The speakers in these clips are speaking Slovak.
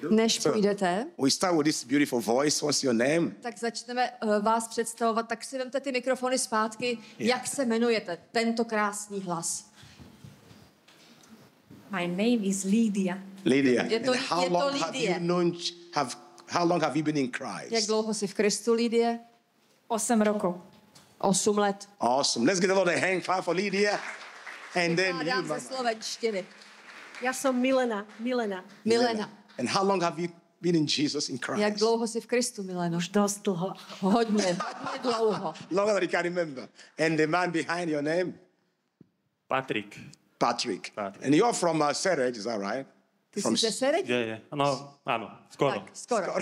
Než půjdete, We start with this beautiful voice. What's your name? tak začneme vás představovat. Tak si vemte ty mikrofony zpátky. Jak se jmenujete? Tento krásný hlas. My name is Lydia. Lydia. Je to- And how je to long have Lydia. you known? How long have you been in Jak Christ? dlouho jsi v Kristu, Lydie? 8 rokov. 8 let. Awesome. Let's get a lot of hand clap for Lydia. And then you, Dám ze Mama. slovenštiny. Já jsem Milena. Milena. And how long have you been in Jesus in Jak Christ? dlouho jsi v Kristu, Mileno? Už dost dlouho. Hodně dlouho. Longer than you can remember. And the man behind your name? Patrick. Patrick. Patrick. And you're from Serege, is that right? Ty From jsi ze Seredi? Je. No, áno, skoro. Tak, skoro.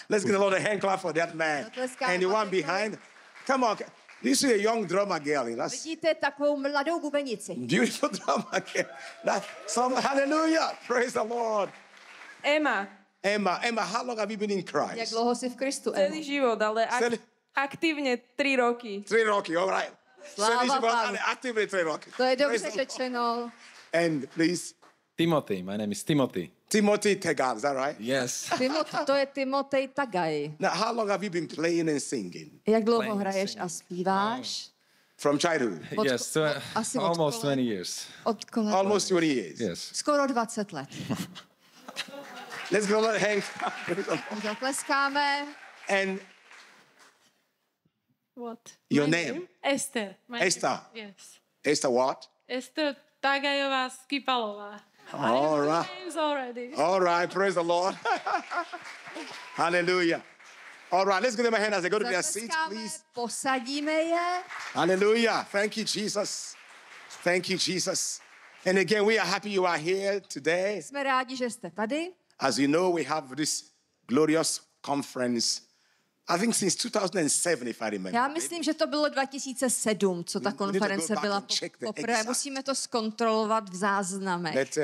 Let's get a lot of hand clap for that man. Zatleskáme And the one Patrickovi. behind. Come on. This is a young drummer girl. That's Vidíte takovou mladou bubenici. beautiful drummer girl. Hallelujah. Praise the Lord. Emma. Emma, how long have you been in Jak Christ? dlouho jsi v Kristu, Celý Emo? život, ale Celý- aktívne 3 roky. 3 roky, all right. Sláva Celý život, Pánu. ale aktivně 3 roky. To je Praise dobře the Lord. řečeno. And please, Timothy. My name is Timothy. Timothy Tegal, is that right? Yes. To je Timotej Tagaj. Now, how long have you been playing and singing? Jak dlouho Playing, hraješ singing. a zpíváš? From childhood? Yes. asi od Almost kolena. 20 years. Od kolena. Almost 20 years. Yes. Skoro 20 let. Let's go ahead. Zatleskáme. And What? your My name? Esther. My Esther. name. Yes. Esther what? Esther Tagajová Skipalová. All right. Names already. All right. Praise the Lord. Hallelujah. All right. Let's give them a hand as they go to their seats, Zatleskáme, please. posadíme je. Hallelujah. Thank you, Jesus. Thank you, Jesus. And again, we are happy you are here today. Jsme rádi, že jste tady. As you know, we have this glorious conference, I think since 2007, if I remember. Já myslím, že to bylo 2007, co ta We need to go konference back byla and check the poprvé. exact. Musíme to zkontrolovat v záznamech. That,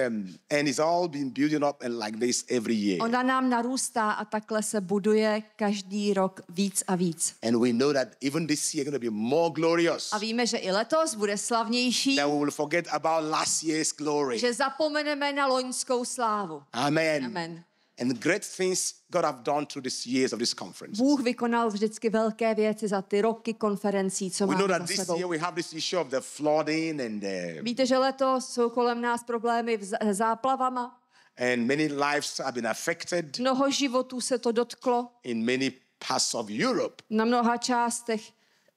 and it's all been building up and like this every year. Ona nám narůstá a takhle se buduje každý rok víc a víc. And we know that even this year going to be more glorious. A víme, že i letos bude slavnější, That we will forget about last year's glory. že zapomeneme na loňskou slávu. Amen. Amen. And great things God have done through these years of this conference. Bůh vykonal vždycky velké věci za ty roky konferencí, co We know máme that za this sebou. year we have this issue of the flooding and Víte, že letos jsou kolem nás problémy s záplavama. many lives have been affected Mnoho životů se to dotklo in many parts of Europe. na mnoha částech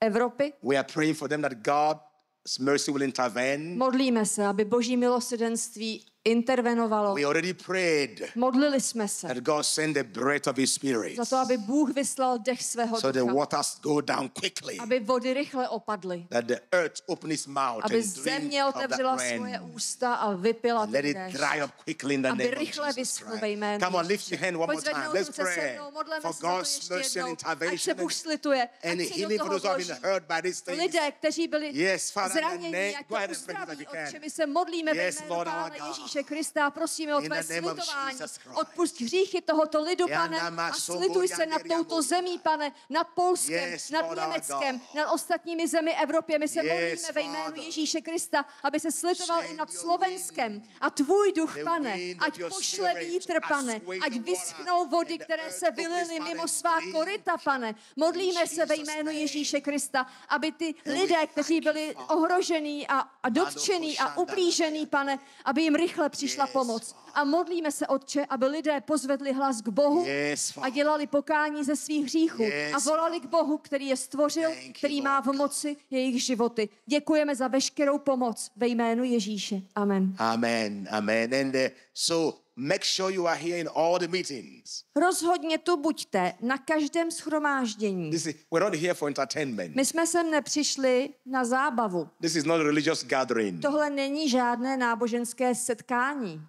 Evropy. We are praying for them that God's mercy will intervene. Modlíme se, aby Boží milosrdenství intervenovalo. We already prayed Modlili jsme se that God send the breath of His Spirit za to, aby Bůh vyslal dech svého so the ducha, waters go down quickly, aby vody rychle opadly, that the earth open its mouth aby and drink země of that otevřela svoje rain. ústa a vypila Let ten it déšť. dry up quickly in the Aby name of rychle Jesus vyschlo ve Christ. jménu Come on, lift Ježíše. your hand one Pojď more time. zvednout Let's ruce se pray mnou, modleme for se za to God's ještě mercy and jednou. Ať se intervention Bůh slituje, and ať se do healing for toho those who have vloží. been hurt by these things. Lidé, kteří byli Yes, Father, in the zraněni, name- ať go to ahead and pray uzdraví, if you can. Otče, my se modlíme ve Yes, jménu Lord, our Pána God. Ježíše Krista a prosíme o In tvé the name of slitování. Jesus Christ. Odpusť hříchy tohoto lidu, Jana pane, a Masobo, slituj se nad Yanderiamo. touto zemí, pane, nad Polskem, Yes, nad Lord, our Německem, God. nad ostatními zemi Evropy. My se Yes, modlíme ve jménu Father. Ježíše Krista, aby se slitoval Send i nad your Slovenskem. A tvůj duch, The pane, wind of ať your pošle spirit vítr, pane, assuage ať the vyschnou water vody, and the které earth se opens, vylily Father, mimo and svá breathe. koryta, pane. Modlíme se ve Jesus' jménu name. Ježíše Krista, aby ty we lidé, kteří thank you, byli Father. ohrožený a dotčený a ublížený, pane, aby jim rychle přišla Yes, pomoc. A modlíme se, Otče, aby lidé pozvedli hlas k Bohu Yes, a Father. dělali pokání ze svých hříchů Yes, a volali k Bohu, který je stvořil, Thank you, který má v Lord. moci jejich životy. Děkujeme za veškerou pomoc ve jménu Ježíše. Amen. Amen. Amen. And so make sure you are here in all the meetings. Rozhodně tu buďte na každém shromáždění. We're not here for entertainment. My jsme sem nepřišli na zábavu. This is not a religious gathering. Tohle není žádné náboženské setkání.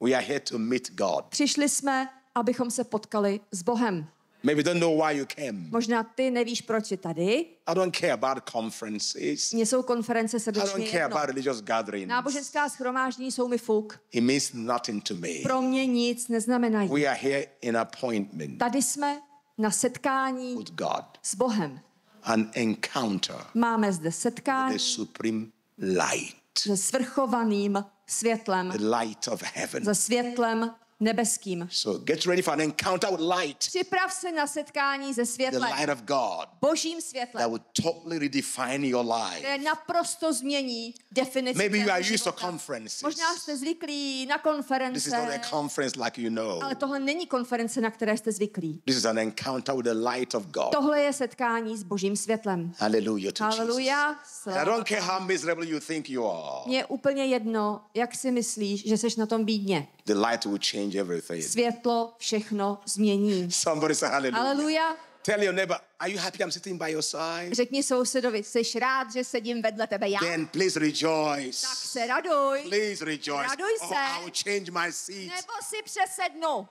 We are here to meet God. Přišli jsme, abychom se potkali s Bohem. Maybe you don't know why you came. Možná ty nevíš, proč jsi tady. I don't care about conferences. Mně jsou konference I srdečně don't care jedno. about religious gatherings. Náboženská shromáždění jsou mi fuk. It means nothing to me. Pro mě nic neznamenají. We are here in appointment Tady jsme na setkání with God. s Bohem. An encounter Máme zde with the setkání supreme light. svrchovaným světlem, the light of heaven. za světlem nebeským. So get ready for an encounter with light, Připrav se na setkání se the světlem, light of God, božím that světlem, will totally redefine your life. které naprosto změní definici Maybe you tvého are used to života. conferences. Možná jste zvyklí na This is not a konference, conference like you know. ale tohle není konference, na které jste zvyklí. This is an encounter with the light of God. Tohle je setkání s božím světlem. Hallelujah to Jesus. Haleluja. I don't care how miserable you think you are. Mně je úplně jedno, jak si myslíš, že seš na tom bídně. The light will change everything. Světlo všechno změní. Somebody say hallelujah. Haleluja. Tell your neighbor, are you happy I'm sitting by your side? Řekni sousedovi, jsi rád, že sedím vedle tebe já? Then please rejoice. Tak se raduj. Please rejoice. Raduj se. I will change my seat. Nebo si přesednu.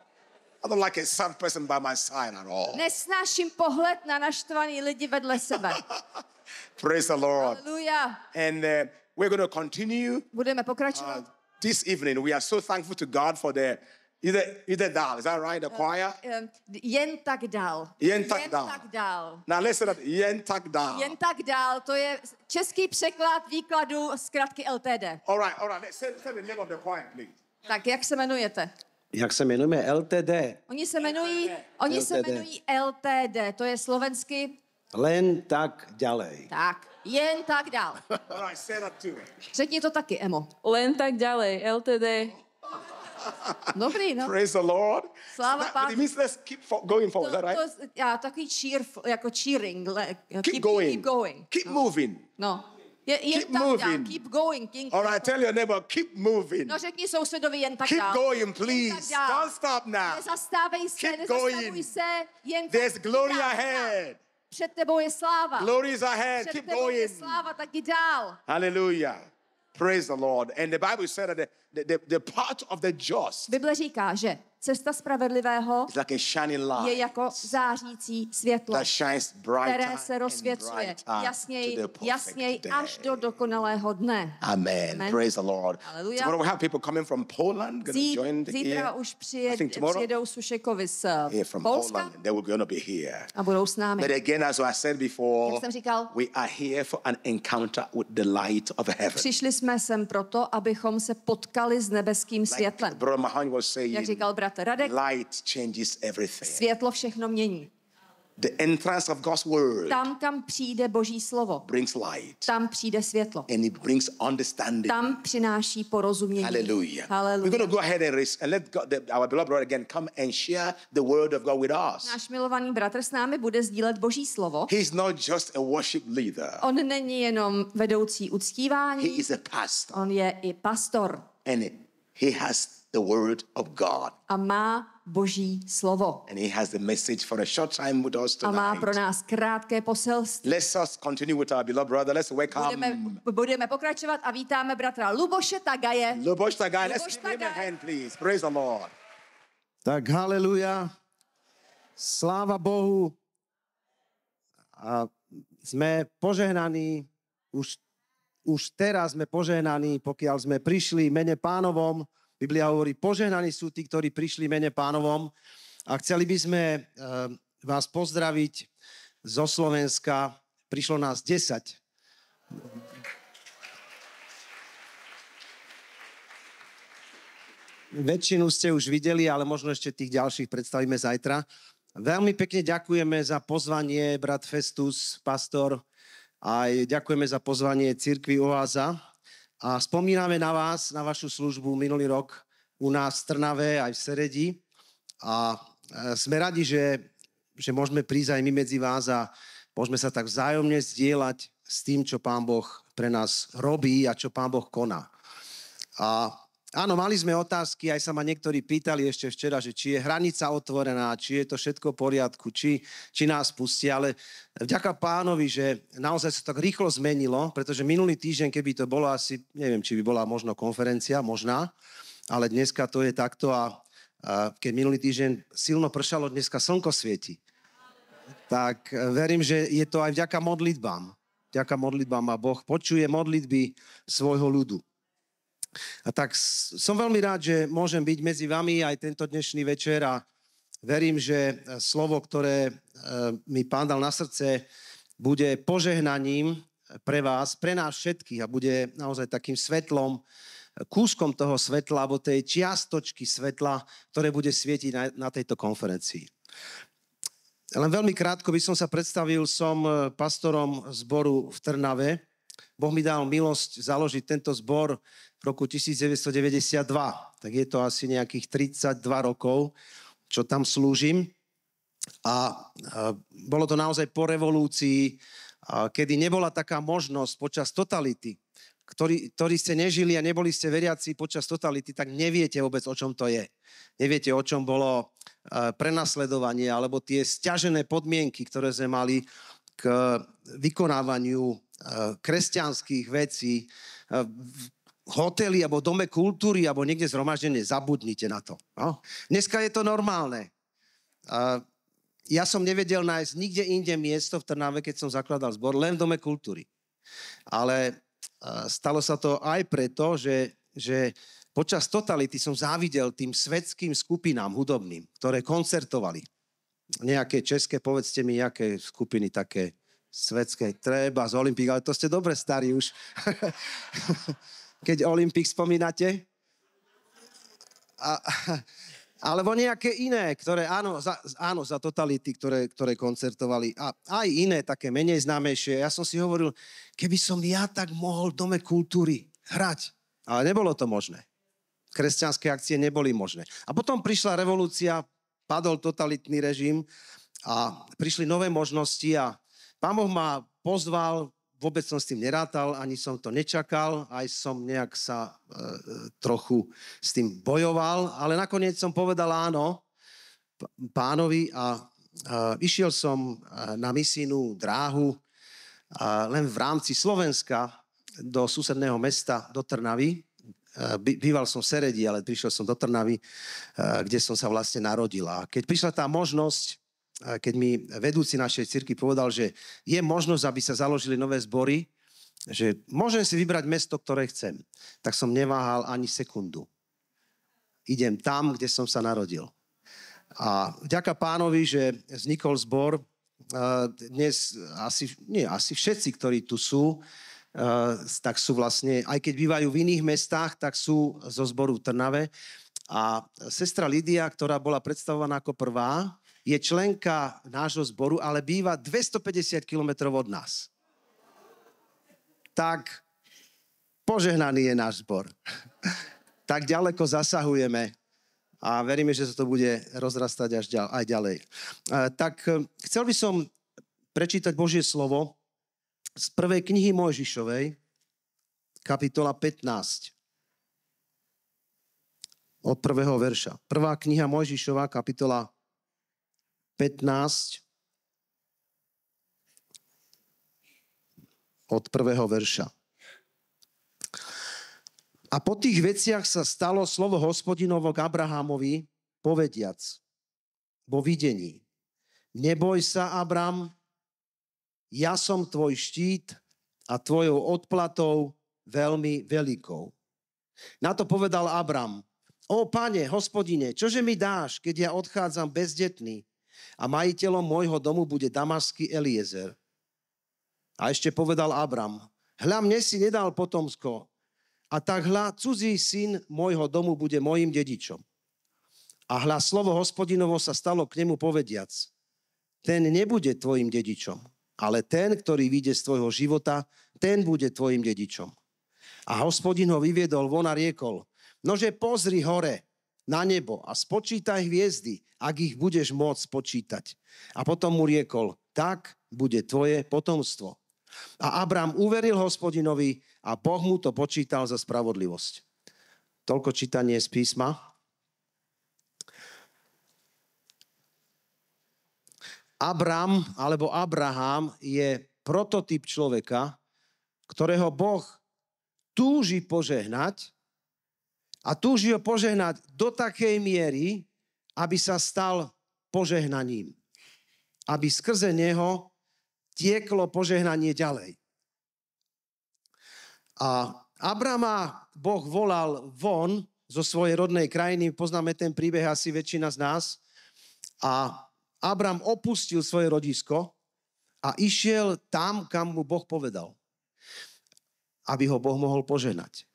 I don't like a sad person by my side at all. Nesnáším pohled na naštvaný lidi vedle sebe. Praise the Lord. Haleluja. And we're going to continue Budeme pokračovat. this evening. We are so thankful to God for the either dal. Is that right? The choir? Jen tak dál. Jen tak dál. tak dál. Now let's say that yen tak dal. Jen tak dál, to je český překlad výkladu zkratky LTD. All right. Let's say the name of the choir, please. Tak jak se jmenujete? Jak se jmenujeme? LTD. Oni se jmenují LTD, to je slovensky Len tak ďalej. tak, jen tak dál. All right, say that too. Řekni to taky, Emo. Len tak ďalej, LTD. Dobrý, no. Praise the Lord. Sláva But Pánu. it means let's keep going forward. Is that right? Takový jako cheering. Keep going. Keep going. Keep moving. No. Jen Keep tak dál, moving. keep going. All right, tell your neighbor, keep moving. No řekni sousedovi jen tak Keep dál. going, Jen please. tak dál. Don't stop now. Nezastávej se, Keep nezastavuj going. se, jen tak There's glory dál. ahead. Před tebou je sláva. Glory is ahead. Před Keep tebou je going. sláva, tak jdi dál. Hallelujah. Praise the Lord. And the Bible said that the path of the just Bible říká, že cesta spravedlivého is like a shining je light jako zářící světlo, that shines brighter které se and rozsvěcuje brighter to jasněji, the perfect jasněji day. až do dokonalého dne. Amen. Amen. Praise the Lord. Hallelujah. Tomorrow we have people coming from Poland going to join Zítra here. už I think tomorrow. přijedou Sušekovi z Here from Polska Poland. They will going to be here. a budou s námi. But again, as I said before, Jak jsem říkal, we are here for an encounter with the light of heaven. přišli jsme sem proto, abychom se potkali s nebeským světlem. Brother Mahan was saying, Jak říkal bratr Radek, light changes everything. světlo všechno mění. The entrance of God's word Tam, kam přijde Boží slovo, brings light tam přijde světlo. and it brings understanding. Tam přináší porozumění. Hallelujah. Hallelujah. We're going to go ahead and let God, our beloved brother again come and share the word of God with us. Náš milovaný bratr s námi bude sdílet Boží slovo. He's not just a worship leader. On není jenom vedoucí He uctívání, is a pastor. on je i pastor And he has the word of God. a má Boží slovo. And he has the message for a short time with us A má tonight. pro nás krátké poselství. Let's us continue with our beloved brother. Let's welcome Budeme pokračovat a vítáme bratra Luboše Tagaje. Luboš Tagaj. Let's Luboš give him a Tagaj. hand, please. Praise the Lord. Tak haleluja. Sláva Bohu. A sme požehnaní, už teraz sme požehnaní, pokiaľ sme prišli v mene Pánovom. Biblia hovorí, požehnaní sú tí, ktorí prišli v mene Pánovom. A chceli by sme vás pozdraviť zo Slovenska. Prišlo nás 10. Väčšinu ste už videli, ale možno ešte tých ďalších predstavíme zajtra. Veľmi pekne ďakujeme za pozvanie, brat Festus, pastor, aj ďakujeme za pozvanie cirkvi Oáza. A spomíname na vás, na vašu službu minulý rok u nás v Trnave, aj v Seredi. A sme radi, že môžeme prísť aj my medzi vás a môžeme sa tak vzájomne zdieľať s tým, čo Pán Boh pre nás robí a čo Pán Boh koná. A áno, mali sme otázky, aj sa ma niektorí pýtali ešte včera, že či je hranica otvorená, či je to všetko v poriadku, či nás pustia, ale vďaka Pánovi, že naozaj sa tak rýchlo zmenilo, pretože minulý týždeň, keby to bolo asi, neviem, či by bola možno konferencia, možná, ale dneska to je takto a keď minulý týždeň silno pršalo, dneska slnko svieti. Tak verím, že je to aj vďaka modlitbám. Vďaka modlitbám a Boh počuje modlitby svojho ľudu. A tak som veľmi rád, že môžem byť medzi vami aj tento dnešný večer a verím, že slovo, ktoré mi Pán dal na srdce, bude požehnaním pre vás, pre nás všetkých a bude naozaj takým svetlom, kúskom toho svetla, alebo tej čiastočky svetla, ktoré bude svietiť na tejto konferencii. Len veľmi krátko by som sa predstavil, som pastorom zboru v Trnave. Boh mi dal milosť založiť tento zbor v roku 1992. Tak je to asi nejakých 32 rokov, čo tam slúžim. A bolo to naozaj po revolúcii, kedy nebola taká možnosť počas totality, ktorí ste nežili a neboli ste veriaci počas totality, tak neviete vôbec, o čom to je. Neviete, o čom bolo prenasledovanie alebo tie sťažené podmienky, ktoré sme mali k vykonávaniu kresťanských vecí v hoteli alebo dome kultúry alebo niekde zhromaždenie. Zabudnite na to. No? Dneska je to normálne. Ja som nevedel nájsť nikde inde miesto v Trnave, keď som zakladal zbor, len v dome kultúry. Ale stalo sa to aj preto, že počas totality som závidel tým svetským skupinám hudobným, ktoré koncertovali. Nejaké české, povedzte mi, aké skupiny také svetské, treba z Olympik, ale to ste dobre starí už. Keď Olympik spomínate. Alebo nejaké iné, ktoré áno, za totality, ktoré koncertovali. A aj iné, také menej známejšie. Ja som si hovoril, keby som ja tak mohol v dome kultúry hrať. Ale nebolo to možné. Kresťanské akcie neboli možné. A potom prišla revolúcia, padol totalitný režim a prišli nové možnosti a Pán Boh ma pozval. Vôbec som s tým nerátal, ani som to nečakal, aj som nejak sa trochu s tým bojoval, ale nakoniec som povedal áno Pánovi a išiel som na misijnú dráhu len v rámci Slovenska do susedného mesta, do Trnavy. Býval som v Seredi, ale prišiel som do Trnavy, kde som sa vlastne narodil. A keď prišla tá možnosť, keď mi vedúci našej cirkvi povedal, že je možnosť, aby sa založili nové zbory, že môžem si vybrať mesto, ktoré chcem, tak som neváhal ani sekundu. Idem tam, kde som sa narodil. A vďaka Pánovi, že vznikol zbor, dnes asi všetci, ktorí tu sú, tak sú vlastne, aj keď bývajú v iných mestách, tak sú zo zboru v Trnave. A sestra Lidia, ktorá bola predstavovaná ako prvá, je členka nášho zboru, ale býva 250 kilometrov od nás. Tak požehnaný je náš zbor. Tak ďaleko zasahujeme a veríme, že sa to bude rozrastať aj ďalej. Tak chcel by som prečítať Božie slovo z prvej knihy Mojžišovej, kapitola 15. Od prvého verša. Prvá kniha Mojžišova, kapitola 15 od prvého verša. A po tých veciach sa stalo slovo Hospodinovo k Abrahamovi, povediac vo videní. Neboj sa, Abram, ja som tvoj štít a tvojou odplatou veľmi veľkou. Na to povedal Abram, o Pane, Hospodine, čože mi dáš, keď ja odchádzam bezdetný? A majiteľom môjho domu bude damašský Eliezer. A ešte povedal Abram, hľa, mne si nedal potomsko, a tak hľa, cudzí syn môjho domu bude mojím dedičom. A hľa, slovo Hospodinovo sa stalo k nemu povediac, ten nebude tvojim dedičom, ale ten, ktorý vyjde z tvojho života, ten bude tvojim dedičom. A Hospodin ho vyviedol von a riekol, nože pozri hore na nebo a spočítaj hviezdy, ak ich budeš môcť spočítať. A potom mu riekol, tak bude tvoje potomstvo. A Abram uveril Hospodinovi a Boh mu to počítal za spravodlivosť. Toľko čítanie z písma. Abram alebo Abraham je prototyp človeka, ktorého Boh túži požehnať a túži ho požehnať do takej miery, aby sa stal požehnaním. Aby skrze neho tieklo požehnanie ďalej. A Abrama Boh volal von zo svojej rodnej krajiny, poznáme ten príbeh asi väčšina z nás, a Abram opustil svoje rodisko a išiel tam, kam mu Boh povedal. aby ho Boh mohol požehnať.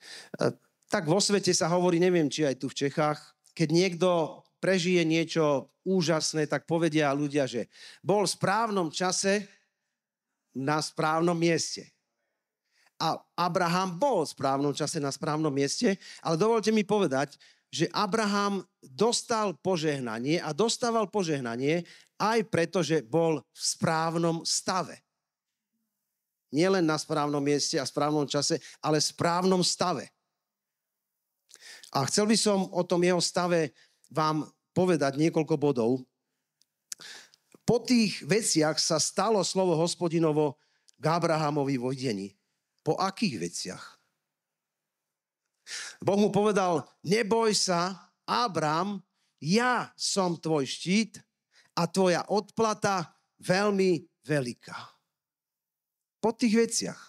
Tak vo svete sa hovorí, neviem, či aj tu v Čechách, keď niekto prežije niečo úžasné, tak povedia ľudia, že bol v správnom čase na správnom mieste. A Abraham bol v správnom čase na správnom mieste, ale dovolte mi povedať, že Abraham dostal požehnanie a dostával požehnanie aj preto, že bol v správnom stave. Nielen na správnom mieste a správnom čase, ale v správnom stave. A chcel by som o tom jeho stave vám povedať niekoľko bodov. Po tých veciach sa stalo slovo Hospodinovo k Abrahamovi vo videní. Po akých veciach? Boh mu povedal, neboj sa, Abram, ja som tvoj štít a tvoja odplata veľmi veľká. Po tých veciach.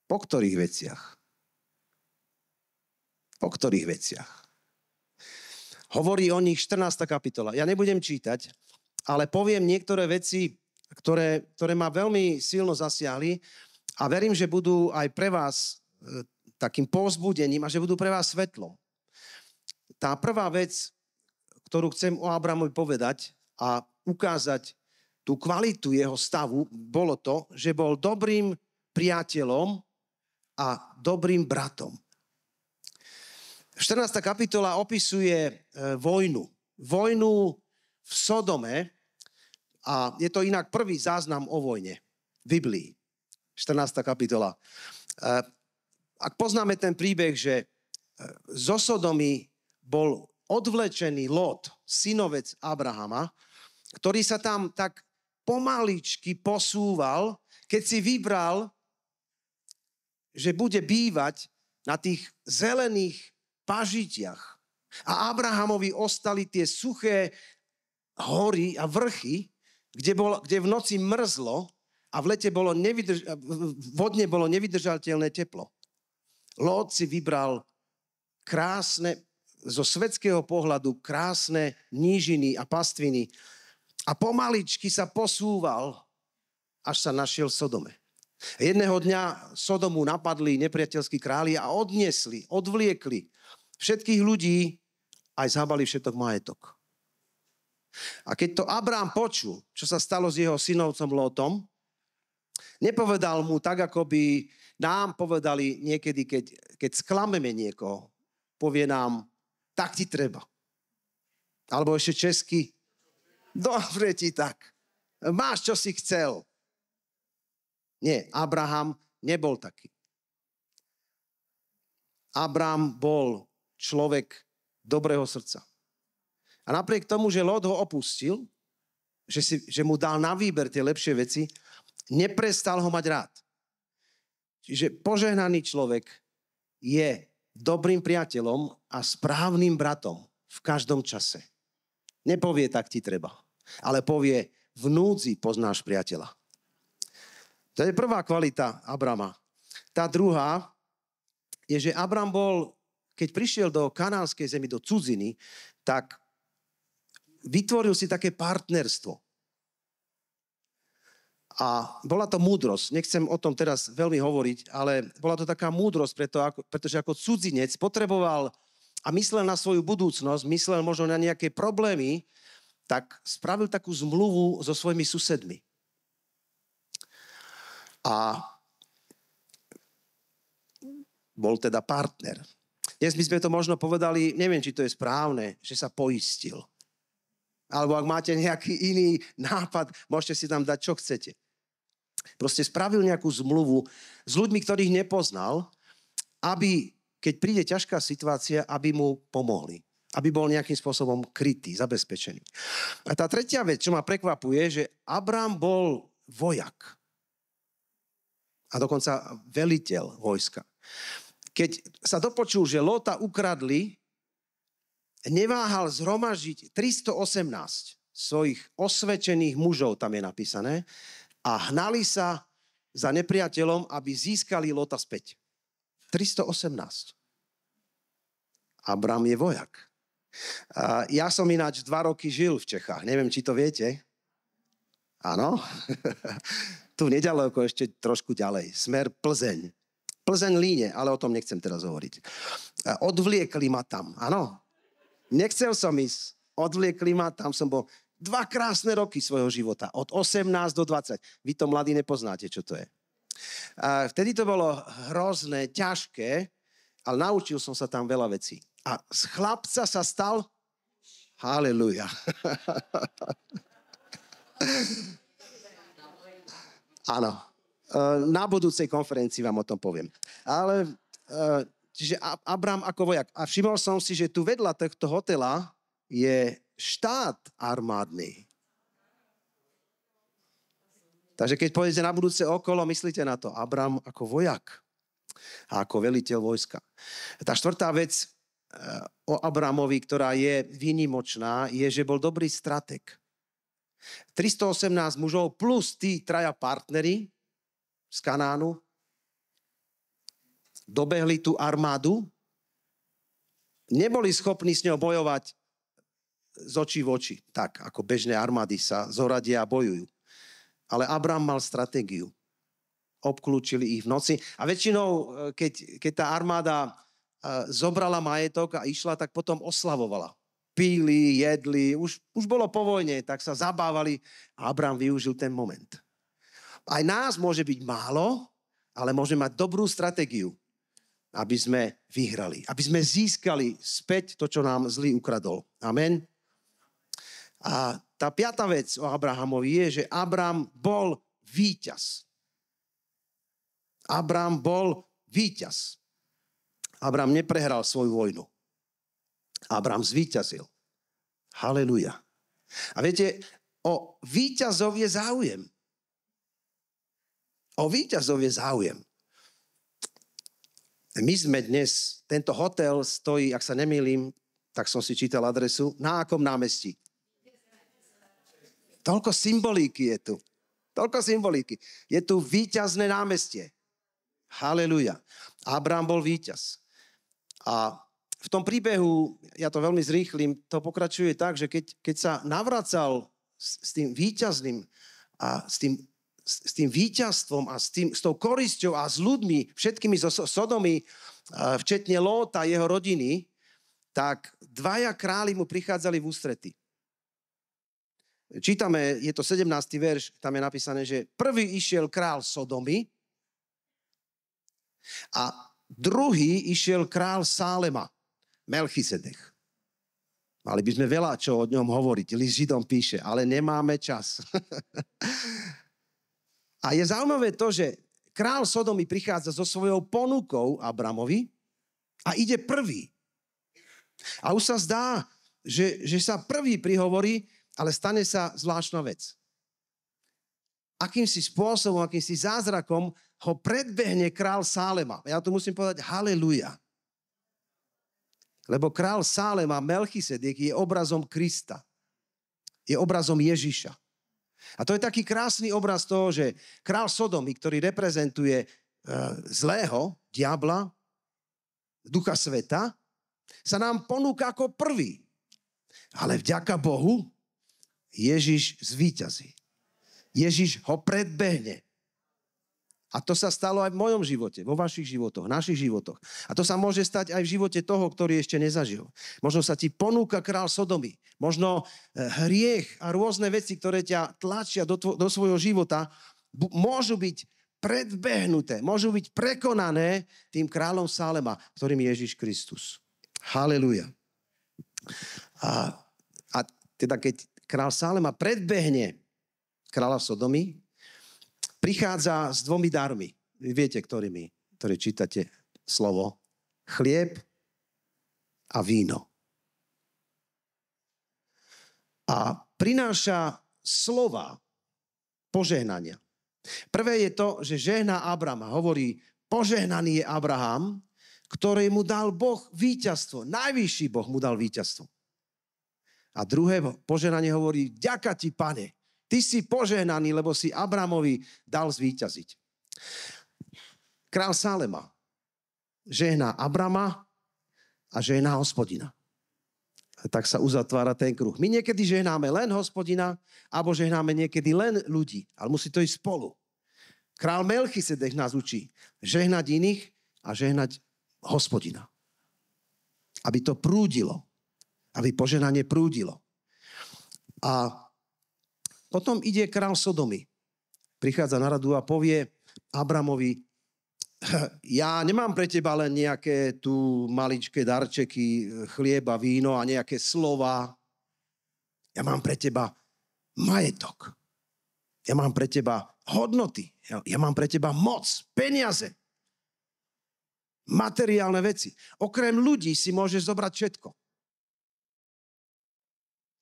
Po ktorých veciach? Po ktorých veciach? Hovorí o nich 14. kapitola. Ja nebudem čítať, ale poviem niektoré veci, ktoré ma veľmi silno zasiahli a verím, že budú aj pre vás takým povzbudením a že budú pre vás svetlom. Tá prvá vec, ktorú chcem o Abramovi povedať a ukázať tú kvalitu jeho stavu, bolo to, že bol dobrým priateľom a dobrým bratom. 14. kapitola opisuje vojnu. Vojnu v Sodome a je to inak prvý záznam o vojne v Biblii. 14. kapitola. Ak poznáme ten príbeh, že zo Sodomy bol odvlečený Lot, synovec Abrahama, ktorý sa tam tak pomaličky posúval, keď si vybral, že bude bývať na tých zelených pažitiach. A Abrahamovi ostali tie suché hory a vrchy, kde v noci mrzlo a v lete vodne bolo nevydržateľné teplo. Lót si vybral krásne, zo svetského pohľadu krásne nížiny a pastviny a pomaličky sa posúval, až sa našiel v Sodome. Jedného dňa Sodomu napadli nepriateľskí králi a odvliekli všetkých ľudí, aj zhábali všetok majetok. A keď to Abrám počul, čo sa stalo s jeho synovcom Lótom, nepovedal mu tak, ako by nám povedali niekedy, keď sklameme niekoho, povie nám, tak ti treba. Alebo ešte česky, dobre ti tak. Máš, čo si chcel. Nie, Abraham nebol taký. Abrám bol človek dobrého srdca. A napriek tomu, že Lot ho opustil, že mu dal na výber tie lepšie veci, neprestal ho mať rád. Čiže požehnaný človek je dobrým priateľom a správnym bratom v každom čase. Nepovie, tak ti treba, ale povie, v núdzi poznáš priateľa. To je prvá kvalita Abrama. Tá druhá je, že Abram bol, keď prišiel do kanánskej zemi, do cudziny, tak vytvoril si také partnerstvo. A bola to múdrosť. Nechcem o tom teraz veľmi hovoriť, ale bola to taká múdrosť, pretože ako cudzinec potreboval a myslel na svoju budúcnosť, myslel možno na nejaké problémy, tak spravil takú zmluvu so svojimi susedmi. A bol teda partner. Dnes by sme to možno povedali, neviem, či to je správne, že sa poistil. Alebo ak máte nejaký iný nápad, môžete si tam dať, čo chcete. Proste spravil nejakú zmluvu s ľuďmi, ktorých nepoznal, aby, keď príde ťažká situácia, aby mu pomohli. Aby bol nejakým spôsobom krytý, zabezpečený. A tá tretia vec, čo ma prekvapuje, že Abram bol vojak. A dokonca veliteľ vojska. Keď sa dopočul, že Lóta ukradli, neváhal zhromažiť 318 svojich osvedčených mužov, tam je napísané, a hnali sa za nepriateľom, aby získali Lóta späť. 318. Abram je vojak. Ja som ináč 2 roky žil v Čechách. Neviem, či to viete. Áno. Tu nedaleko, ešte trošku ďalej. Smer Plzeň. Plzeň-Líne, ale o tom nechcem teraz hovoriť. Odvliekli ma tam, áno. Nechcel som ísť. Odvliekli ma, tam som bol 2 krásne roky svojho života. Od 18 do 20. Vy to mladí nepoznáte, čo to je. Vtedy to bolo hrozné, ťažké, ale naučil som sa tam veľa vecí. A z chlapca sa stal... Halelúja. Áno. Na budúcej konferencii vám o tom poviem. Ale, čiže Abram ako vojak. A všimol som si, že tu vedľa tohto hotela je štát armádny. Takže keď pôjdete na budúce okolo, myslíte na to. Abram ako vojak a ako veliteľ vojska. Tá štvrtá vec o Abramovi, ktorá je výnimočná, je, že bol dobrý stratég. 318 mužov plus tí 3 partneri z Kanánu dobehli tú armádu, neboli schopní s ňou bojovať z očí v oči, tak ako bežné armády sa zoradia a bojujú. Ale Abram mal stratégiu. Obklúčili ich v noci a väčšinou, keď tá armáda zobrala majetok a išla, tak potom oslavovala. Píli, jedli, už bolo po vojne, tak sa zabávali a Abram využil ten moment. Aj nás môže byť málo, ale môže mať dobrú stratégiu, aby sme vyhrali, aby sme získali späť to, čo nám zlý ukradol. Amen. A tá 5. vec o Abrahamovi je, že Abram bol víťaz. Abram bol víťaz. Abram neprehral svoju vojnu. Abram zvíťazil. Halelúja. A viete, o víťazov je záujem. O víťazov je záujem. My sme dnes, tento hotel stojí, ak sa nemýlim, tak som si čítal adresu, na akom námestí? Toľko symbolíky je tu. Toľko symbolíky. Je tu víťazné námestie. Halelúja. Abram bol víťaz. A v tom príbehu, ja to veľmi zrýchlim, to pokračuje tak, že keď sa navracal s tým víťazným a s tým víťazstvom a s tou korisťou a s ľuďmi, všetkými zo Sodomy, včetne Lóta, jeho rodiny, tak 2 králi mu prichádzali v ústrety. Čítame, je to 17. verš, tam je napísané, že prvý išiel král Sodomy a druhý išiel král Sálema, Melchisedech. Mali by sme veľa čo o ňom hovoriť, list Židom píše, ale nemáme čas. A je zaujímavé to, že král Sodomy prichádza so svojou ponukou Abramovi a ide prvý. A už sa zdá, že sa prvý prihovorí, ale stane sa zvláštna vec. Akýmsi spôsobom, akýmsi zázrakom ho predbehne král Sálema. Ja tu musím povedať halelúja. Lebo král Sálema, Melchisedek, je obrazom Krista. Je obrazom Ježiša. A to je taký krásny obraz toho, že král Sodomy, ktorý reprezentuje zlého, diabla, ducha sveta, sa nám ponúka ako prvý. Ale vďaka Bohu Ježiš zvíťazí. Ježiš ho predbehne. A to sa stalo aj v mojom živote, vo vašich životoch, našich životoch. A to sa môže stať aj v živote toho, ktorý ešte nezažil. Možno sa ti ponúka král Sodomy. Možno hriech a rôzne veci, ktoré ťa tlačia do svojho života, môžu byť predbehnuté, môžu byť prekonané tým kráľom Sálema, ktorým je Ježiš Kristus. Halelúja. A teda keď král Sálema predbehne kráľa Sodomy, prichádza s 2 darmi. Vy viete, ktorí čítate slovo. Chlieb a víno. A prináša slova požehnania. Prvé je to, že žehná Abrama. Hovorí, požehnaný je Abraham, ktorému dal Boh víťazstvo. Najvyšší Boh mu dal víťazstvo. A druhé požehnanie hovorí, ďaká ti, Pane. Ty si požehnaný, lebo si Abramovi dal zvíťaziť. Král Sálema žehná Abrama a žehná Hospodina. Tak sa uzatvára ten kruh. My niekedy žehnáme len Hospodina, alebo žehnáme niekedy len ľudí. Ale musí to ísť spolu. Král Melchisedek nás učí žehnať iných a žehnať Hospodina. Aby to prúdilo. Aby požehnanie prúdilo. A potom ide král Sodomy. Prichádza na radu a povie Abramovi, ja nemám pre teba len nejaké tu maličké darčeky, chlieba, víno a nejaké slova. Ja mám pre teba majetok. Ja mám pre teba hodnoty. Ja mám pre teba moc, peniaze. Materiálne veci. Okrem ľudí si môžeš zobrať všetko.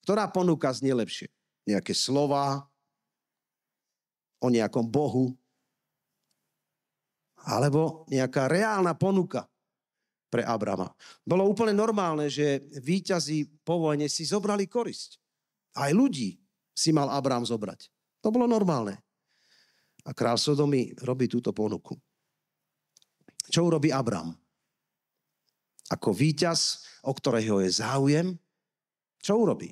Ktorá ponuka znie lepšie? Nejaké slova o nejakom Bohu, alebo nejaká reálna ponuka pre Abrama. Bolo úplne normálne, že víťazi po vojne si zobrali korisť. Aj ľudí si mal Abrám zobrať. To bolo normálne. A král Sodomy robí túto ponuku. Čo urobí Abrám? Ako víťaz, o ktorého je záujem, čo urobí?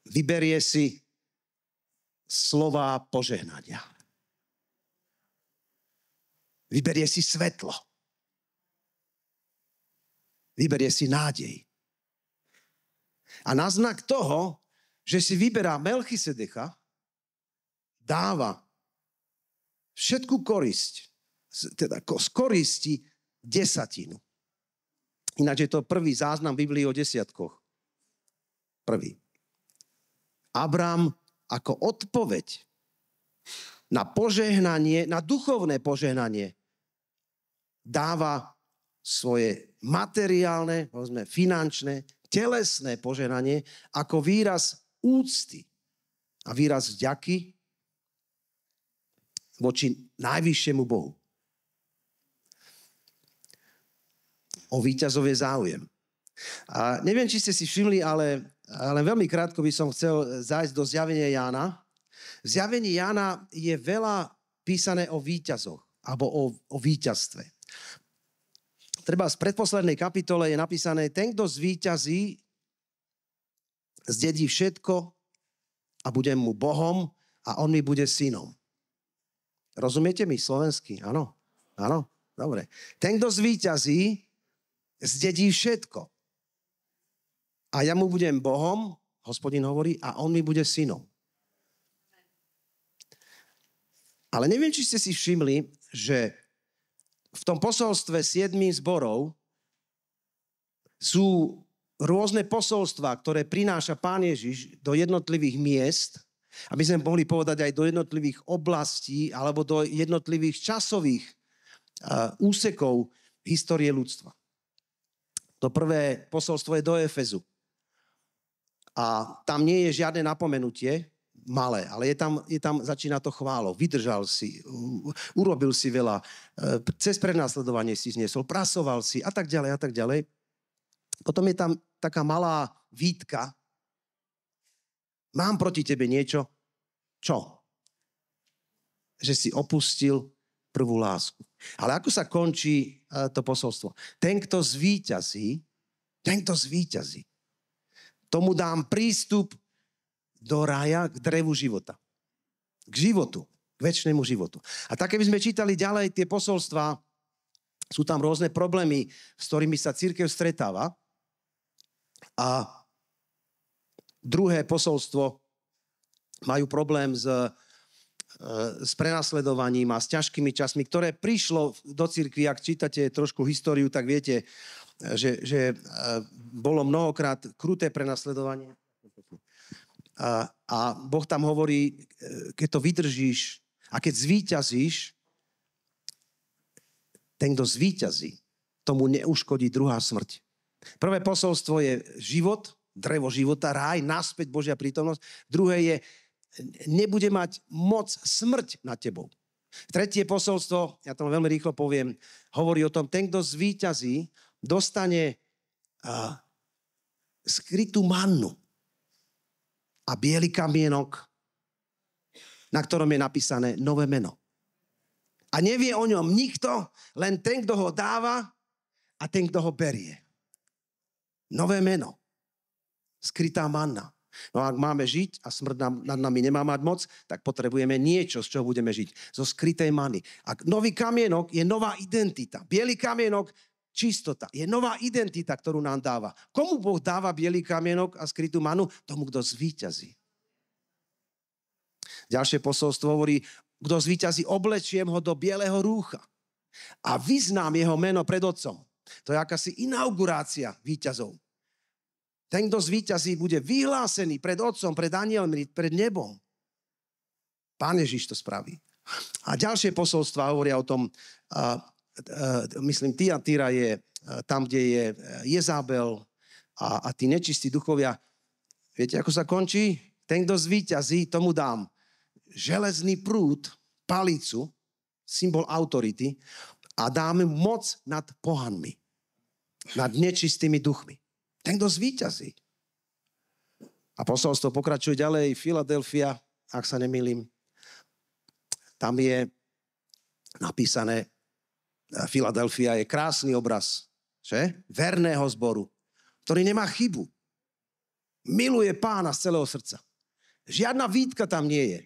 Vyberie si slová požehnania. Vyberie si svetlo. Vyberie si nádej. A na znak toho, že si vyberá Melchisedeka, dáva všetku korisť, teda z koristi 10. Ináč je to prvý záznam Biblii o 10. Prvý. Abrám ako odpoveď na požehnanie, na duchovné požehnanie dáva svoje materiálne, povedzme, finančné, telesné požehnanie ako výraz úcty a výraz vďaky voči najvyššiemu Bohu. O víťazov je záujem. A neviem, či ste si všimli, ale veľmi krátko by som chcel zájsť do zjavenia Jána. V zjavení Jána je veľa písané o víťazoch alebo o víťazstve. Treba z predposlednej kapitole je napísané, ten, kto zvíťazí, zdedí všetko a budem mu Bohom a on mi bude synom. Rozumiete mi slovensky? Áno? Áno? Dobre. Ten, kto zvíťazí, zdedí všetko. A ja mu budem Bohom, Hospodin hovorí, a on mi bude synom. Ale neviem, či ste si všimli, že v tom posolstve 7 zborov sú rôzne posolstvá, ktoré prináša Pán Ježiš do jednotlivých miest, aby sme mohli povedať aj do jednotlivých oblastí alebo do jednotlivých časových úsekov histórie ľudstva. To prvé posolstvo je do Efezu. A tam nie je žiadne napomenutie, malé, ale je tam začína to chválou. Vydržal si, urobil si veľa, cez prenasledovanie si zniesol, prasoval si a tak ďalej a tak ďalej. Potom je tam taká malá výtka. Mám proti tebe niečo. Čo? Že si opustil prvú lásku. Ale ako sa končí to posolstvo? Ten, kto zvíťazí, tomu dám prístup do rája k drevu života. K životu. K večnému životu. A tak, keby sme čítali ďalej tie posolstvá, sú tam rôzne problémy, s ktorými sa cirkev stretáva. A druhé posolstvo majú problém s prenasledovaním a s ťažkými časmi, ktoré prišlo do cirkvi. Ak čítate trošku históriu, tak viete, že bolo mnohokrát kruté prenasledovanie. A Boh tam hovorí, keď to vydržíš a keď zvíťazíš, ten, kto zvíťazí, tomu neuškodí druhá smrť. Prvé posolstvo je život, drevo života, ráj, naspäť Božia prítomnosť. Druhé je, nebude mať moc smrť nad tebou. Tretie posolstvo, ja to veľmi rýchlo poviem, hovorí o tom, ten, kto zvíťazí, dostane skrytú mannu a biely kamienok, na ktorom je napísané nové meno. A nevie o ňom nikto, len ten, kto ho dáva a ten, kto ho berie. Nové meno. Skrytá manna. No a ak máme žiť a smrť nad nami nemá mať moc, tak potrebujeme niečo, z čoho budeme žiť. Zo skrytej many. A nový kamienok je nová identita. Bielý kamienok, čistota. Je nová identita, ktorú nám dáva. Komu Boh dáva bielý kamienok a skrytú manu? Tomu, kto zvíťazí. Ďalšie posolstvo hovorí, kto zvíťazí, oblečiem ho do bieleho rúcha a vyznám jeho meno pred Otcom. To je akási inaugurácia víťazov. Ten, kto zvíťazí, bude vyhlásený pred Otcom, pred anielmi, pred nebom. Pán Ježiš to spraví. A ďalšie posolstvá hovoria o tom, myslím, Tyatira je tam, kde je Jezabel a tí nečistí duchovia. Viete, ako sa končí? Ten, kto zvíťazí, tomu dám železný prúd, palicu, symbol autority a dáme moc nad pohanmi, nad nečistými duchmi. Ten, kto zvíťazí. A posolstvo pokračuje ďalej. Filadelfia, ak sa nemýlim, tam je napísané, Filadelfia je krásny obraz, že? Verného zboru, ktorý nemá chybu. Miluje Pána z celého srdca. Žiadna výtka tam nie je.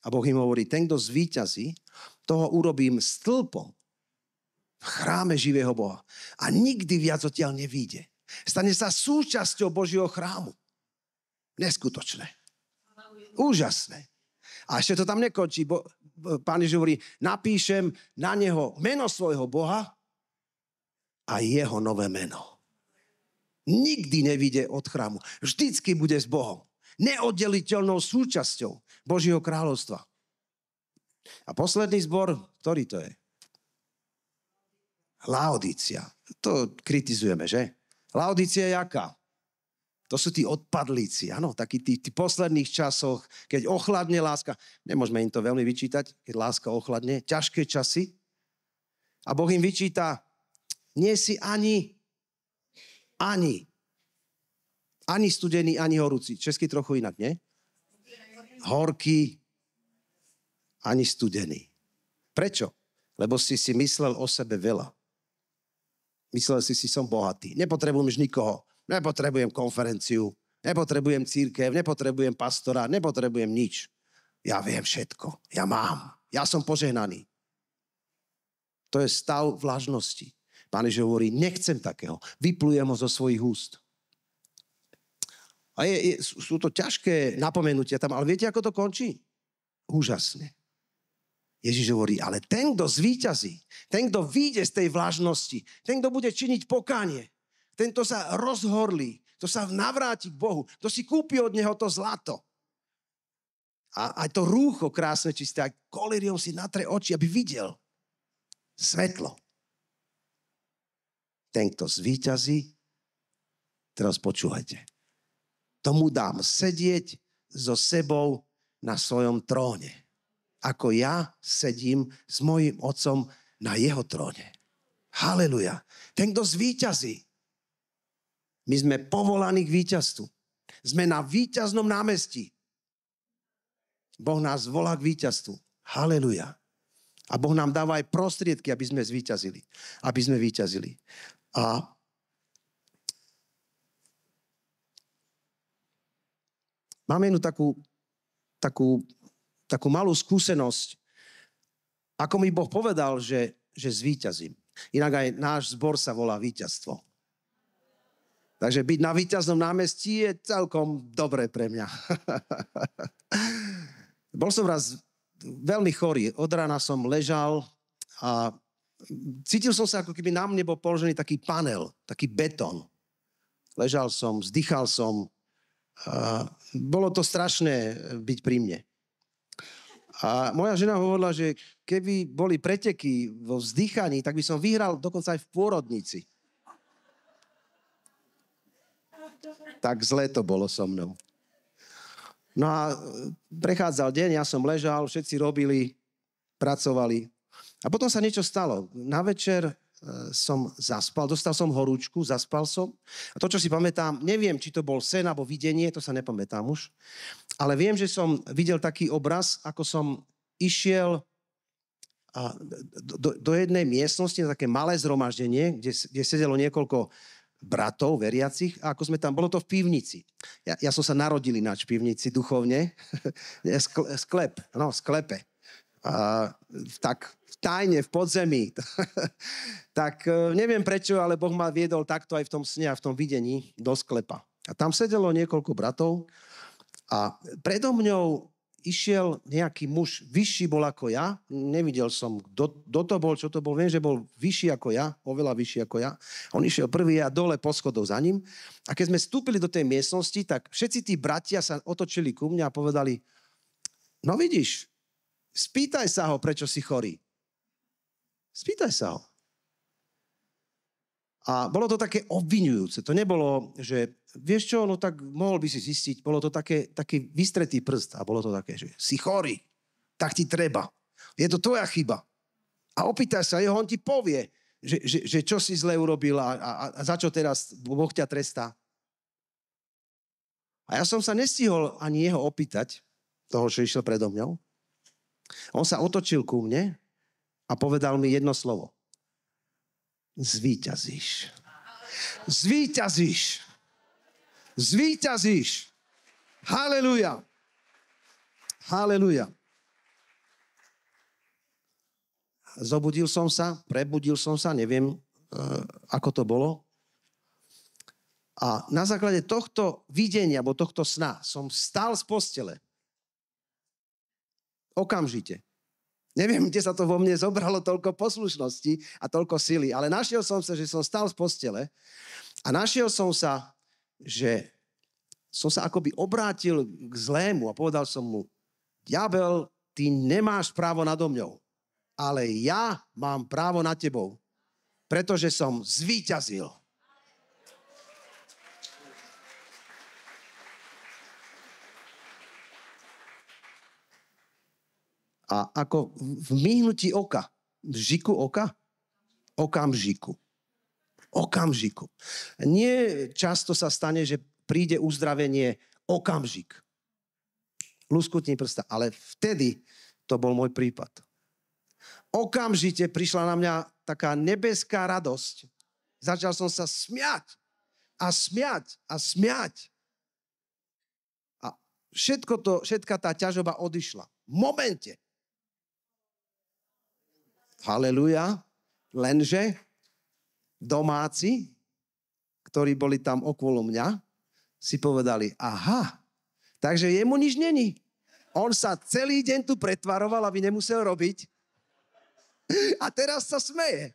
A Boh im hovorí, ten, kto zvíťazí, toho urobím stĺpom v chráme živého Boha. A nikdy viac odtiaľ nevíde. Stane sa súčasťou Božieho chrámu. Neskutočné. Úžasné. A ešte to tam nekončí. Pán Ježiš hovorí, napíšem na neho meno svojho Boha a jeho nové meno. Nikdy nevíde od chrámu. Vždycky bude s Bohom. Neoddeliteľnou súčasťou Božieho kráľovstva. A posledný zbor, ktorý to je? Laodícia. To kritizujeme, že? Laodícia je aká? To sú tí odpadlíci, áno, takí tí posledných časoch, keď ochladne láska. Nemôžeme im to veľmi vyčítať, keď láska ochladne. Ťažké časy. A Boh im vyčíta, nie si ani studený, ani horúci. Česky trochu inak, nie? Horký, ani studený. Prečo? Lebo si myslel o sebe veľa. Myslel si, som bohatý. Nepotrebujem už nikoho. Nepotrebujem konferenciu. Nepotrebujem cirkev. Nepotrebujem pastora. Nepotrebujem nič. Ja viem všetko. Ja mám. Ja som požehnaný. To je stav vlažnosti. Pán Ježiš hovorí, nechcem takého. Vyplujem ho zo svojich úst. A sú to ťažké napomenutia tam, ale viete, ako to končí? Úžasne. Ježiš hovorí, ale ten, kto zvíťazí, ten, kto vyjde z tej vlažnosti, ten, kto bude činiť pokánie, ten, kto sa rozhorlí, kto sa navráti k Bohu, kto si kúpi od neho to zlato. A aj to rúcho krásne, čisté, aj kolíriom si natre oči, aby videl svetlo. Ten, kto zvíťazí, teraz počúvajte. Tomu dám sedieť so sebou na svojom tróne. Ako ja sedím s mojím otcom na jeho tróne. Haleluja. Ten, kto zvíťazí. My sme povolaní k víťazstvu. Sme na víťaznom námestí. Boh nás volá k víťazstvu. Haleluja. A Boh nám dáva aj prostriedky, aby sme zvíťazili. Aby sme víťazili. A máme jednu takú malú skúsenosť, ako mi Boh povedal, že zvíťazím. Inak aj náš zbor sa volá víťazstvo. Takže byť na víťaznom námestí je celkom dobré pre mňa. Bol som raz veľmi chorý. Od rána som ležal a cítil som sa, ako keby na mne bol položený taký panel, taký betón. Ležal som, vzdychal som. Bolo to strašné byť pri mne. A moja žena hovorila, že keby boli preteky vo vzdychaní, tak by som vyhral dokonca aj v pôrodnici. Tak zle to bolo so mnou. No a prechádzal deň, ja som ležal, všetci robili, pracovali. A potom sa niečo stalo. Na večer som zaspal, dostal som horúčku, zaspal som. A to, čo si pamätám, neviem, či to bol sen alebo videnie, to sa nepamätám už. Ale viem, že som videl taký obraz, ako som išiel do jednej miestnosti, na také malé zhromaždenie, kde sedelo niekoľko bratov veriacich a ako sme tam, bolo to v pivnici. Ja som sa narodil ináč v pivnici duchovne. Sklepe. Tak tajne v podzemí. Tak neviem prečo, ale Boh ma viedol takto aj v tom sne a v tom videní do sklepa. A tam sedelo niekoľko bratov a predo mňou išiel nejaký muž, vyšší bol ako ja. Nevidel som, kto to bol, čo to bol. Viem, že bol vyšší ako ja, oveľa vyšší ako ja. On išiel prvý a dole po schodoch za ním. A keď sme vstúpili do tej miestnosti, tak všetci tí bratia sa otočili ku mne a povedali, no vidíš, spýtaj sa ho, prečo si chorý. Spýtaj sa ho. A bolo to také obviňujúce. To nebolo, že vieš čo, no tak mohol by si zistiť. Bolo to taký vystretý prst a bolo to také, že si chorý, tak ti treba. Je to tvoja chyba. A opýtaj sa jeho, on ti povie, že čo si zle urobil a za čo teraz Boh ťa trestá. A ja som sa nestihol ani jeho opýtať, toho, čo išiel predo mňou. On sa otočil ku mne a povedal mi jedno slovo. Zvíťazíš. Zvíťazíš. Zvíťazíš. Haleluja. Haleluja. Zobudil som sa, prebudil som sa, neviem, ako to bolo. A na základe tohto videnia, alebo tohto sna, som vstal z postele. Okamžite. Neviem, kde sa to vo mne zobralo toľko poslušnosti a toľko sily, ale našiel som sa, že som stal z postele a našiel som sa, že som sa akoby obrátil k zlému a povedal som mu, diabel, ty nemáš právo nado mňou, ale ja mám právo nad tebou, pretože som zvíťazil. A ako v myhnutí oka, v žiku oka, okamžiku. Nie často sa stane, že príde uzdravenie okamžik. Luskutní prsta, ale vtedy to bol môj prípad. Okamžite prišla na mňa taká nebeská radosť. Začal som sa smiať. A všetka tá ťažoba odišla. V momente. Haleluja. Lenže domáci, ktorí boli tam okolo mňa, si povedali, aha, takže jemu nič není. On sa celý deň tu pretvaroval, aby nemusel robiť. A teraz sa smeje.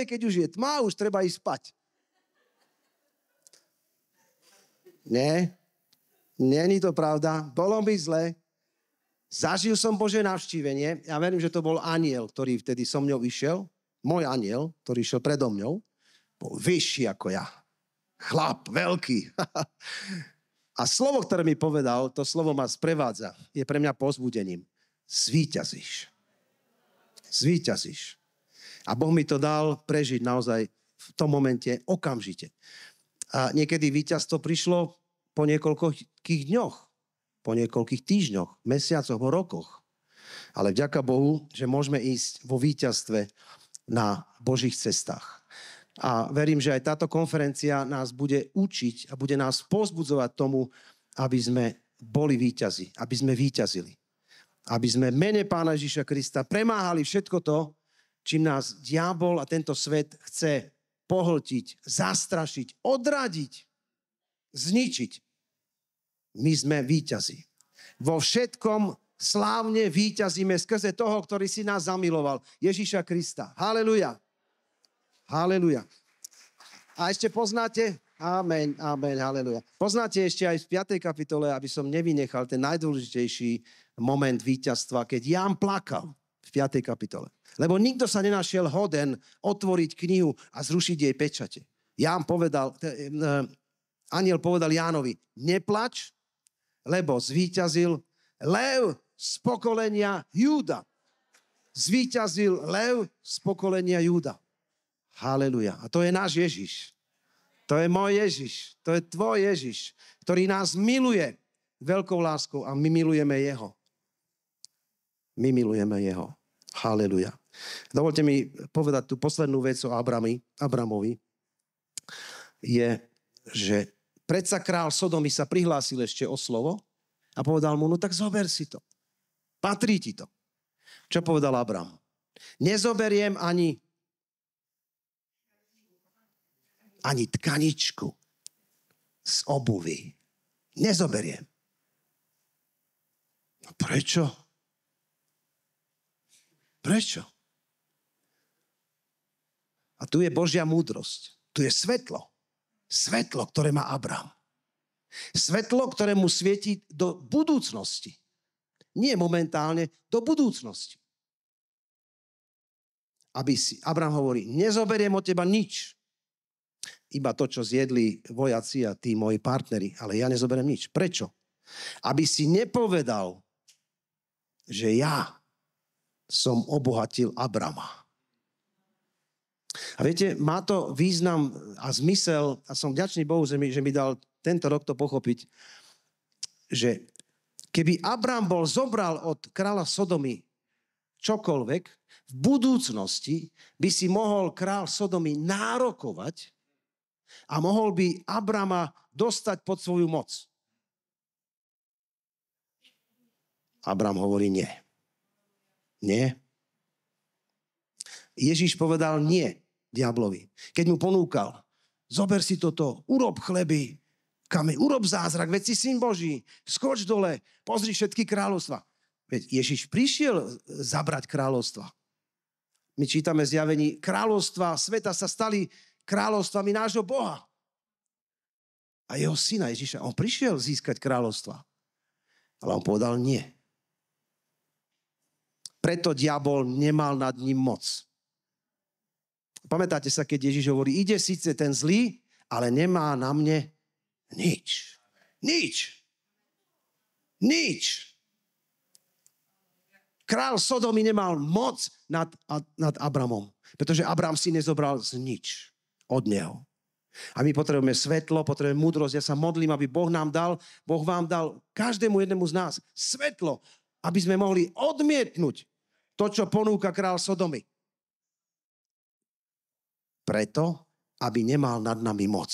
Keď už je tma, už treba ísť spať. Nie, není to pravda. Bolo mi zle. Zažil som Božie navštívenie. Ja verím, že to bol anjel, ktorý vtedy so mňou išiel. Môj anjel, ktorý išiel predo mňou. Bol vyšší ako ja. Chlap, veľký. A slovo, ktoré mi povedal, to slovo ma sprevádza. Je pre mňa povzbudením. Zvíťazíš. A Boh mi to dal prežiť naozaj v tom momente okamžite. A niekedy víťazstvo prišlo po niekoľkých dňoch, po niekoľkých týždňoch, mesiacoch, rokoch. Ale vďaka Bohu, že môžeme ísť vo víťazstve na Božích cestách. A verím, že aj táto konferencia nás bude učiť a bude nás povzbudzovať tomu, aby sme boli víťazi, aby sme víťazili. Aby sme v mene Pána Ježiša Krista premáhali všetko to, čím nás diabol a tento svet chce pohltiť, zastrašiť, odradiť, zničiť. My sme víťazi. Vo všetkom slávne víťazíme skrze toho, ktorý si nás zamiloval. Ježiša Krista. Haleluja. Haleluja. A ešte poznáte, amen, haleluja. Poznáte ešte aj v 5. kapitole, aby som nevynechal ten najdôležitejší moment víťazstva, keď Ján plakal v 5. kapitole. Lebo nikto sa nenašiel hoden otvoriť knihu a zrušiť jej pečate. Anjel povedal Jánovi, neplač, lebo zvíťazil lev z pokolenia Júda. Zvíťazil lev z pokolenia Júda. Haleluja. A to je náš Ježiš. To je môj Ježiš. To je tvoj Ježiš, ktorý nás miluje veľkou láskou a my milujeme jeho. Haleluja. Dovolte mi povedať tú poslednú vec o Abramovi. je, že predsa král Sodomy sa prihlásil ešte o slovo a povedal mu, no tak zober si to. Patrí ti to. Čo povedal Abram? Nezoberiem ani tkaničku z obuvy. Nezoberiem. No prečo? Prečo? A tu je Božia múdrosť. Tu je svetlo. Svetlo, ktoré má Abram. Svetlo, ktoré mu svieti do budúcnosti. Nie momentálne, do budúcnosti. Abram hovorí, nezoberiem od teba nič. Iba to, čo zjedli vojaci a tí moji partneri. Ale ja nezoberiem nič. Prečo? Aby si nepovedal, že ja som obohatil Abrama. A viete, má to význam a zmysel, a som vďačný Bohu, že mi dal tento rok to pochopiť, že keby Abram zobral od kráľa Sodomy čokoľvek, v budúcnosti by si mohol kráľ Sodomy nárokovať a mohol by Abrama dostať pod svoju moc. Abram hovorí nie. Nie. Ježiš povedal nie diablovi. Keď mu ponúkal, zober si toto, urob chleby, kameň, urob zázrak, veď si syn Boží, skoč dole, pozri všetky kráľovstva. Veď Ježiš prišiel zabrať kráľovstva. My čítame zjavení, kráľovstva sveta sa stali kráľovstvami nášho Boha. A jeho syna Ježiša, on prišiel získať kráľovstva. Ale on povedal nie. Preto diabol nemal nad ním moc. Pamätáte sa, keď Ježiš hovorí, ide síce ten zlý, ale nemá na mne nič. Nič. Nič. Král Sodomy nemal moc nad Abramom, pretože Abram si nezobral z nič od neho. A my potrebujeme svetlo, potrebujeme múdrosť. Ja sa modlím, aby Boh vám dal každému jednému z nás svetlo, aby sme mohli odmietnúť to, čo ponúka král Sodomy. Preto, aby nemal nad nami moc.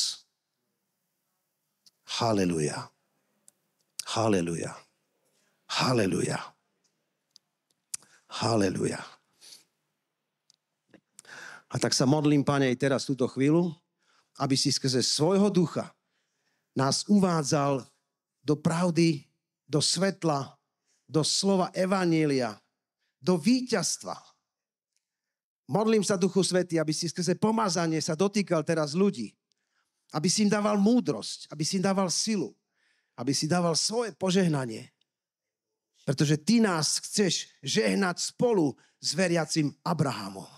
Haleluja. Haleluja. Haleluja. Haleluja. A tak sa modlím, Pane, aj teraz túto chvíľu, aby si skrze svojho ducha nás uvádzal do pravdy, do svetla, do slova evanjelia, do víťazstva. Modlím sa, Duchu Svätý, aby si skrze pomazanie sa dotýkal teraz ľudí. Aby si im dával múdrosť, aby si im dával silu, aby si dával svoje požehnanie. Pretože ty nás chceš žehnať spolu s veriacim Abrahamom.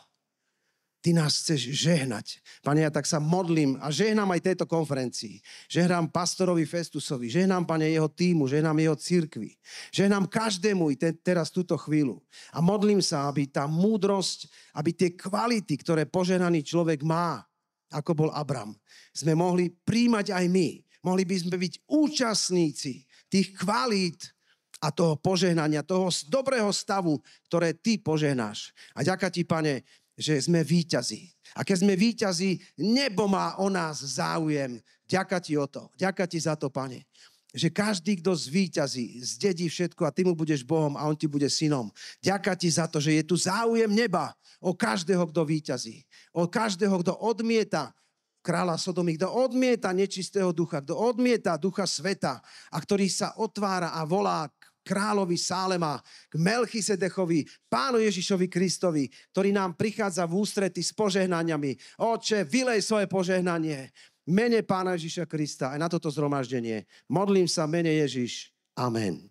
Ty nás chceš žehnať. Pane, ja tak sa modlím a žehnám aj tejto konferencii. Žehnám pastorovi Festusovi, žehnám, Pane, jeho tímu, žehnám jeho cirkvi. Žehnám každému teraz túto chvíľu. A modlím sa, aby tá múdrosť, aby tie kvality, ktoré požehnaný človek má, ako bol Abram, sme mohli príjmať aj my. Mohli by sme byť účastníci tých kvalít a toho požehnania, toho dobrého stavu, ktoré ty požehnáš. A ďakujem ti, Pane, že sme víťazi. A keď sme víťazi, nebo má o nás záujem. Ďakujem ti o to. Ďakujem ti za to, Pane. Že každý, kto zvíťazí, zdedí všetko a ty mu budeš Bohom a on ti bude synom. Ďakujem ti za to, že je tu záujem neba o každého, kto víťazí. O každého, kto odmieta kráľa Sodomy, kto odmieta nečistého ducha, kto odmieta ducha sveta a ktorý sa otvára a volá kráľovi Sálema, k Melchisedechovi, Pánu Ježišovi Kristovi, ktorý nám prichádza v ústrety s požehnaniami. Oče, vylej svoje požehnanie v mene Pána Ježiša Krista aj na toto zhromaždenie. Modlím sa v mene Ježiš. Amen.